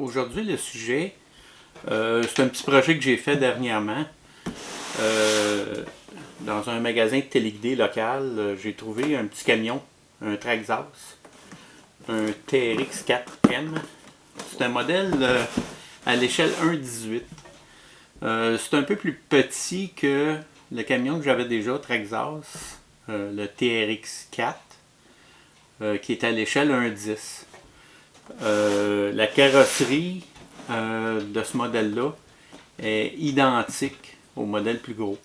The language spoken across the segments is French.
Aujourd'hui, le sujet, c'est un petit projet que j'ai fait dernièrement. Dans un magasin de téléguidé local, j'ai trouvé un petit camion, un Traxxas, un TRX-4M. C'est un modèle à l'échelle 1,18. C'est un peu plus petit que le camion que j'avais déjà, Traxxas, le TRX-4, qui est à l'échelle 1,10. La carrosserie de ce modèle-là est identique au modèle plus gros.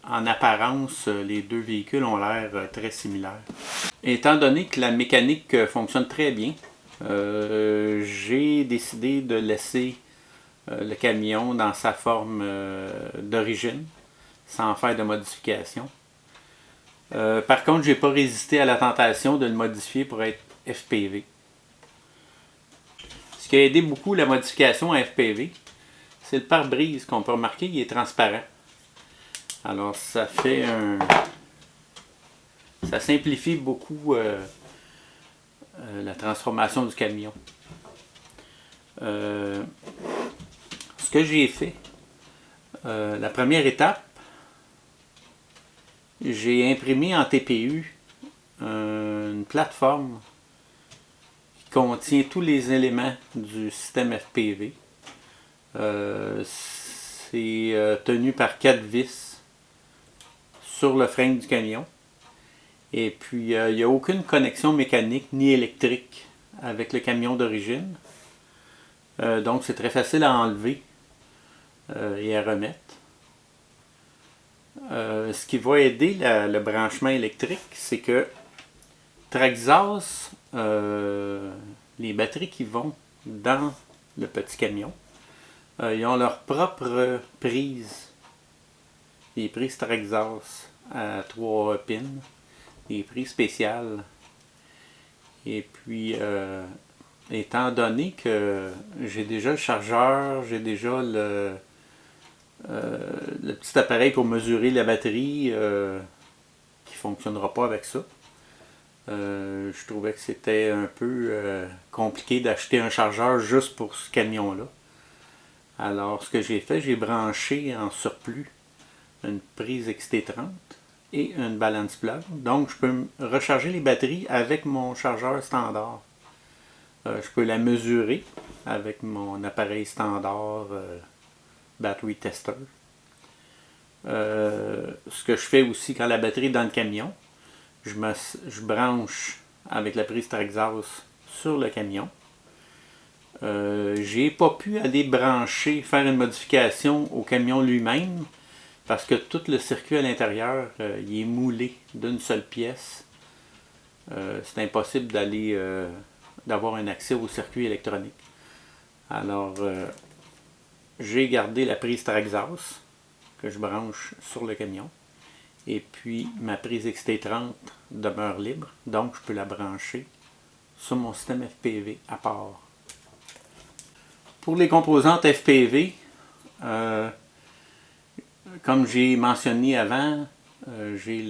En apparence, les deux véhicules ont l'air très similaires. Étant donné que la mécanique fonctionne très bien, j'ai décidé de laisser le camion dans sa forme d'origine, sans faire de modification. Par contre, je n'ai pas résisté à la tentation de le modifier pour être FPV. Ce qui a aidé beaucoup la modification à FPV, c'est le pare-brise qu'on peut remarquer, il est transparent. Alors ça fait ça simplifie beaucoup la transformation du camion. Ce que j'ai fait, la première étape, j'ai imprimé en TPU une plateforme qui contient tous les éléments du système FPV. C'est tenu par 4 vis sur le frein du camion. Et puis, il n'y a aucune connexion mécanique ni électrique avec le camion d'origine. Donc, c'est très facile à enlever et à remettre. Ce qui va aider le branchement électrique, c'est que Traxxas, les batteries qui vont dans le petit camion, ils ont leur propre prise. Des prises Traxxas à 3 pins, des prises spéciales. Et puis, étant donné que j'ai déjà le chargeur, j'ai déjà le petit appareil pour mesurer la batterie qui ne fonctionnera pas avec ça. Je trouvais que c'était un peu compliqué d'acheter un chargeur juste pour ce camion-là. Alors, ce que j'ai fait, j'ai branché en surplus une prise XT30 et une balance plug. Donc, je peux recharger les batteries avec mon chargeur standard. Je peux la mesurer avec mon appareil standard Battery Tester. Ce que je fais aussi quand la batterie est dans le camion, je branche avec la prise Traxxas sur le camion. J'ai pas pu aller brancher, faire une modification au camion lui-même parce que tout le circuit à l'intérieur il est moulé d'une seule pièce. C'est impossible d'avoir un accès au circuit électronique. Alors j'ai gardé la prise Traxxas que je branche sur le camion. Et puis ma prise XT30 demeure libre, donc je peux la brancher sur mon système FPV à part. Pour les composantes FPV, comme j'ai mentionné avant, j'ai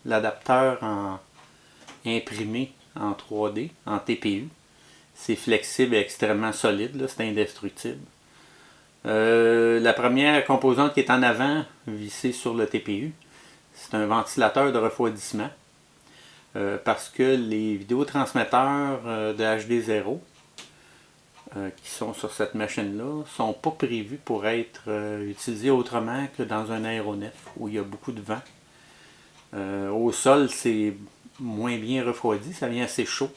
l'adapteur imprimé en 3D, en TPU. C'est flexible et extrêmement solide, c'est indestructible. La première composante qui est en avant, vissée sur le TPU, c'est un ventilateur de refroidissement. Parce que les vidéotransmetteurs de HD0 qui sont sur cette machine-là ne sont pas prévus pour être utilisés autrement que dans un aéronef où il y a beaucoup de vent. Au sol, c'est moins bien refroidi, ça vient assez chaud.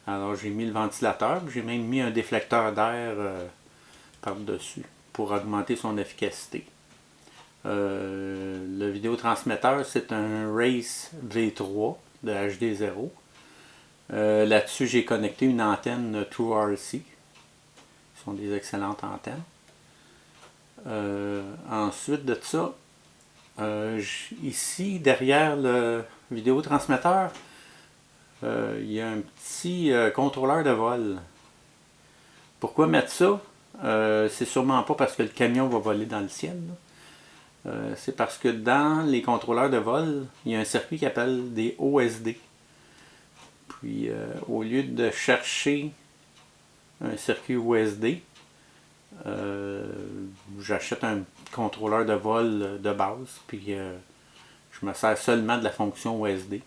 Alors j'ai mis le ventilateur, j'ai même mis un déflecteur d'air par-dessus pour augmenter son efficacité. Le vidéotransmetteur, c'est un Race V3 de HD0. Là-dessus, j'ai connecté une antenne TrueRC. Ce sont des excellentes antennes. Ensuite de ça, ici, derrière le vidéotransmetteur, il y a un petit contrôleur de vol. Pourquoi mettre ça? C'est sûrement pas parce que le camion va voler dans le ciel. C'est parce que dans les contrôleurs de vol, il y a un circuit qui appelle des OSD. Puis au lieu de chercher un circuit USD, j'achète un contrôleur de vol de base, puis je me sers seulement de la fonction USD.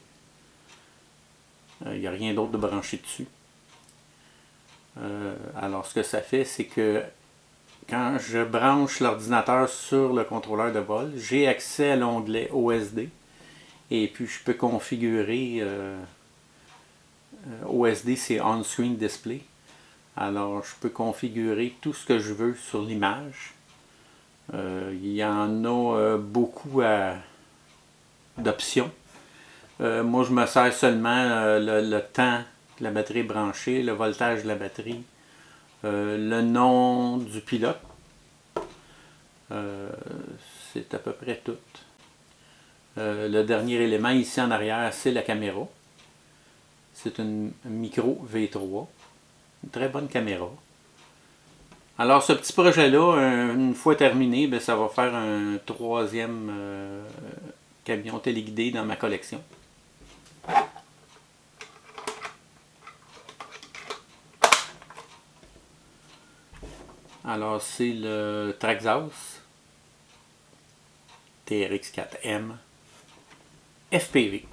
Il n'y a rien d'autre de branché dessus. Alors ce que ça fait, c'est que quand je branche l'ordinateur sur le contrôleur de vol, j'ai accès à l'onglet OSD et puis je peux configurer OSD, c'est On-Screen Display. Alors je peux configurer tout ce que je veux sur l'image. Il y en a beaucoup d'options. Moi je me sers seulement le temps de la batterie branchée, le voltage de la batterie, le nom du pilote. C'est à peu près tout. Le dernier élément ici en arrière, c'est la caméra. C'est une micro V3. Une très bonne caméra. Alors ce petit projet-là, une fois terminé, ben, ça va faire un troisième camion téléguidé dans ma collection. Alors c'est le Traxxas TRX4M FPV.